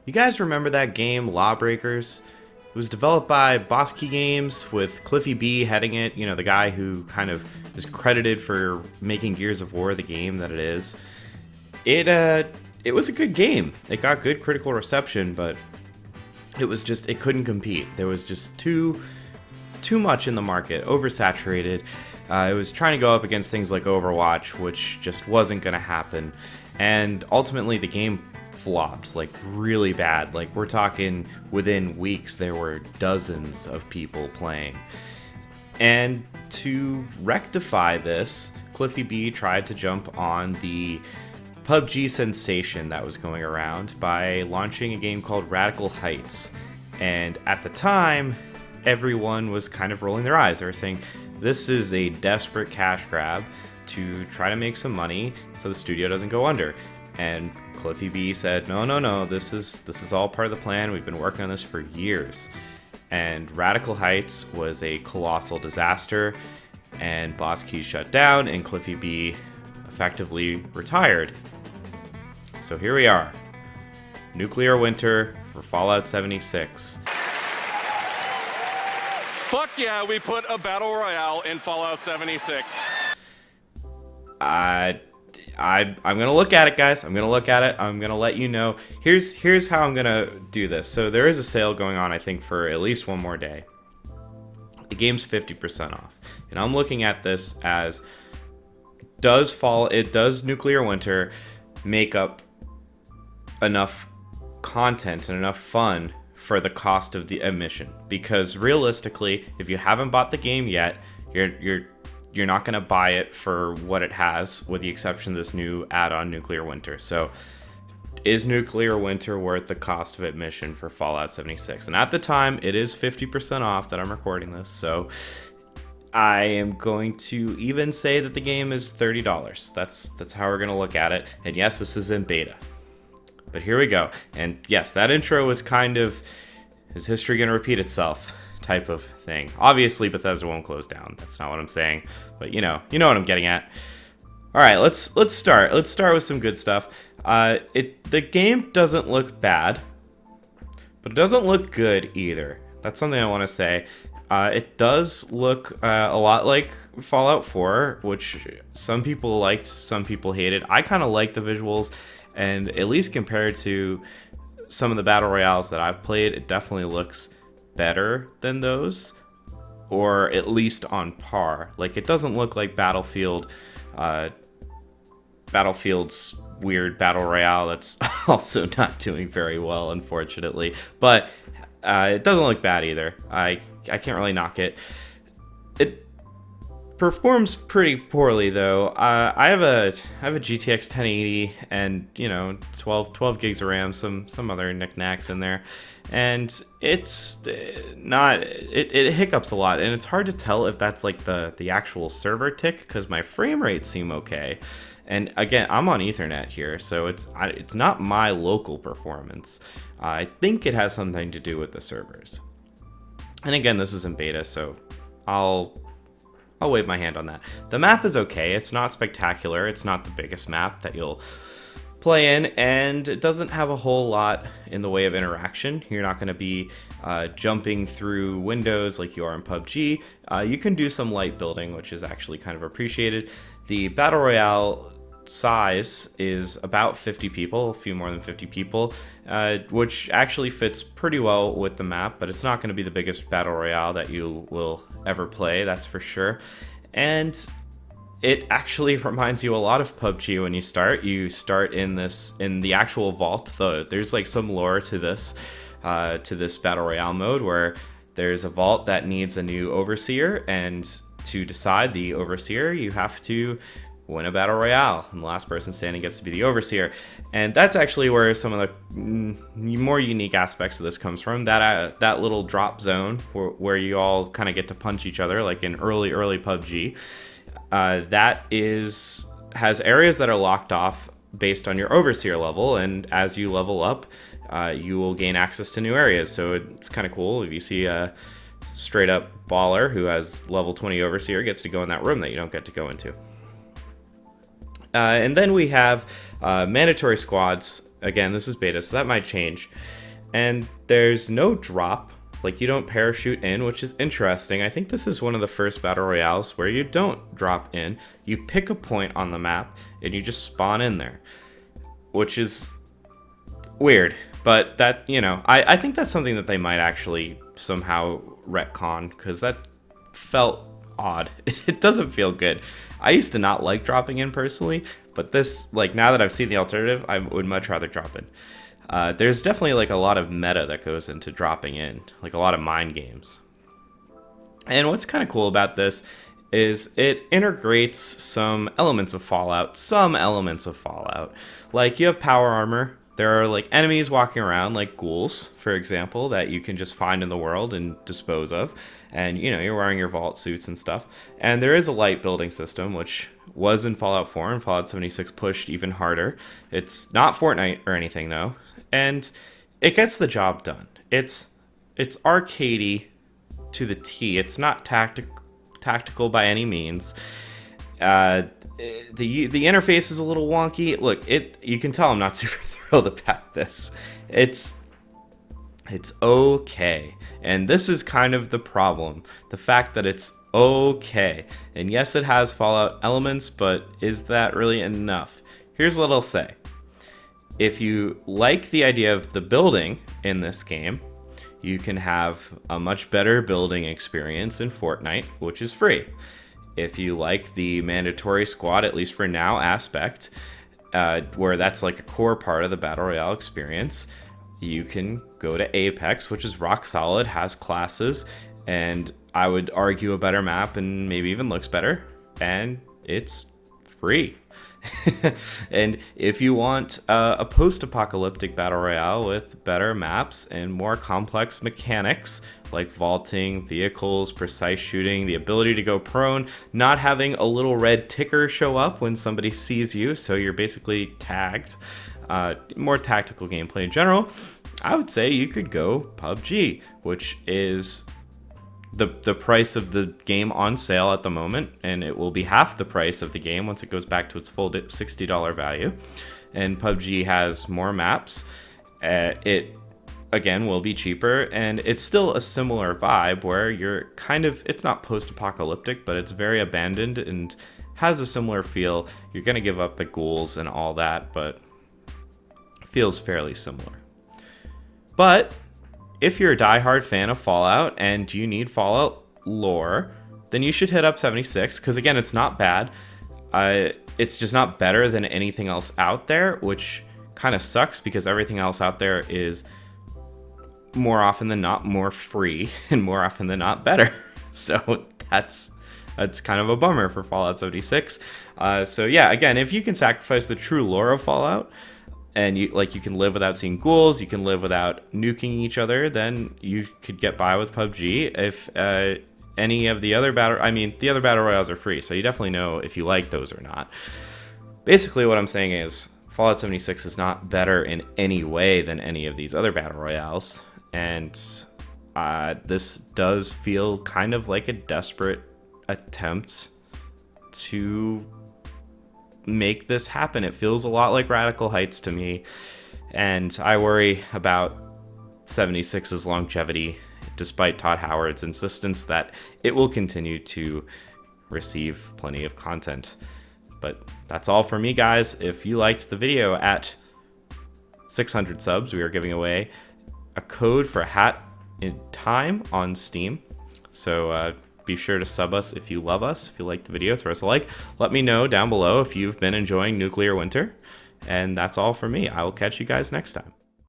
You guys remember that game, Lawbreakers? It was developed by Boss Key Games with Cliffy B heading it, you know, the guy who kind of is credited for making Gears of War the game that it is. It was a good game. It got good critical reception, but it couldn't compete. There was just too much in the market, oversaturated. It was trying to go up against things like Overwatch, which just wasn't going to happen. And ultimately, the game flopped, like really bad. Like, we're talking within weeks, there were dozens of people playing. And to rectify this, Cliffy B tried to jump on the PUBG sensation that was going around by launching a game called Radical Heights. And at the time, everyone was kind of rolling their eyes. They were saying, this is a desperate cash grab to try to make some money so the studio doesn't go under. And Cliffy B said, no, this is all part of the plan. We've been working on this for years. And Radical Heights was a colossal disaster, and Boss Key shut down, and Cliffy B effectively retired. So here we are. Nuclear winter for Fallout 76. Fuck yeah, we put a Battle Royale in Fallout 76. I'm gonna look at it, guys. I'm gonna look at it. I'm gonna let you know. Here's how I'm gonna do this. So there is a sale going on, I think, for at least one more day. The game's 50% off, and I'm looking at this as does Nuclear Winter make up enough content and enough fun for the cost of the admission? Because realistically, if you haven't bought the game yet, you're not going to buy it for what it has, with the exception of this new add-on Nuclear Winter. So is Nuclear Winter worth the cost of admission for Fallout 76? And at the time, it is 50% off that I'm recording this, so I am going to even say that the game is $30. That's how we're going to look at it. And yes, this is in beta. But here we go. And yes, that intro was kind of, is history going to repeat itself type of thing. Obviously, Bethesda won't close down. That's not what I'm saying. But you know what I'm getting at. All right, let's start. Let's start with some good stuff. The game doesn't look bad, but it doesn't look good either. That's something I want to say. It does look a lot like Fallout 4, which some people liked, some people hated. I kind of like the visuals, and at least compared to some of the Battle Royales that I've played, it definitely looks better than those, or at least on par. Like, it doesn't look like Battlefield's weird Battle Royale that's also not doing very well, unfortunately. But it doesn't look bad either. I can't really knock it. It performs pretty poorly though. I have a GTX 1080 and 12 gigs of RAM, some other knickknacks in there, and it's not it hiccups a lot, and it's hard to tell if that's like the actual server tick, because my frame rates seem okay. And again, I'm on Ethernet here, so it's not my local performance. I think it has something to do with the servers. And again, this is in beta, so I'll wave my hand on that. The map is okay. It's not spectacular. It's not the biggest map that you'll play in, and it doesn't have a whole lot in the way of interaction. You're not going to be jumping through windows like you are in PUBG. You can do some light building, which is actually kind of appreciated. The Battle Royale size is about 50 people, a few more than 50 people, which actually fits pretty well with the map, but it's not going to be the biggest Battle Royale that you will ever play, that's for sure. And it actually reminds you a lot of PUBG when you start. You start in the actual vault. There's like some lore to this Battle Royale mode, where there's a vault that needs a new overseer, and to decide the overseer, you have to win a Battle Royale, and the last person standing gets to be the overseer. And that's actually where some of the more unique aspects of this comes from. That little drop zone where you all kind of get to punch each other like in early PUBG. Has areas that are locked off based on your overseer level, and as you level up, you will gain access to new areas. So it's kind of cool if you see a straight up baller who has level 20 overseer gets to go in that room that you don't get to go into. And then we have mandatory squads again, this is beta, so that might change. And there's no drop. Like, you don't parachute in, which is interesting. I think this is one of the first Battle Royales where you don't drop in. You pick a point on the map, and you just spawn in there. Which is weird. But that, you know, I think that's something that they might actually somehow retcon, because that felt odd. It doesn't feel good. I used to not like dropping in personally, but this, like, now that I've seen the alternative, I would much rather drop in. There's definitely like a lot of meta that goes into dropping in, like a lot of mind games. And what's kind of cool about this is it integrates some elements of Fallout, Like, you have power armor. There are like enemies walking around, like ghouls, for example, that you can just find in the world and dispose of. And, you know, you're wearing your vault suits and stuff. And there is a light building system, which was in Fallout 4, and Fallout 76 pushed even harder. It's not Fortnite or anything, though. And it gets the job done. It's arcadey to the T. It's not tactical by any means. The interface is a little wonky. Look, you can tell I'm not super thrilled about this. It's okay. And this is kind of the problem. The fact that it's okay. And yes, it has Fallout elements, but is that really enough? Here's what I'll say. If you like the idea of the building in this game, you can have a much better building experience in Fortnite, which is free. If you like the mandatory squad, at least for now, aspect, where that's like a core part of the Battle Royale experience, you can go to Apex, which is rock solid, has classes, and I would argue a better map and maybe even looks better, and it's free. And if you want a post-apocalyptic Battle Royale with better maps and more complex mechanics like vaulting, vehicles, precise shooting, the ability to go prone, not having a little red ticker show up when somebody sees you, so you're basically tagged, more tactical gameplay in general, I would say you could go PUBG, which is the price of the game on sale at the moment, and it will be half the price of the game once it goes back to its full $60 value. And PUBG has more maps. It again will be cheaper, and it's still a similar vibe where you're kind of, it's not post-apocalyptic, but it's very abandoned and has a similar feel. You're gonna give up the ghouls and all that, but feels fairly similar. But if you're a diehard fan of Fallout and you need Fallout lore, then you should hit up 76, because again, it's not bad. It's just not better than anything else out there, which kind of sucks because everything else out there is more often than not more free and more often than not better. So that's kind of a bummer for Fallout 76. So yeah, again, if you can sacrifice the true lore of Fallout, and you can live without seeing ghouls, you can live without nuking each other, then you could get by with PUBG. If any of the other the other battle royales are free, so you definitely know if you like those or not. Basically, what I'm saying is Fallout 76 is not better in any way than any of these other battle royales, and this does feel kind of like a desperate attempt to make this happen. It feels a lot like Radical Heights to me, and I worry about 76's longevity, despite Todd Howard's insistence that it will continue to receive plenty of content. But that's all for me, guys. If you liked the video, at 600 subs, we are giving away a code for a hat in time on Steam. So be sure to sub us if you love us. If you like the video, throw us a like. Let me know down below if you've been enjoying Nuclear Winter. And that's all for me. I will catch you guys next time.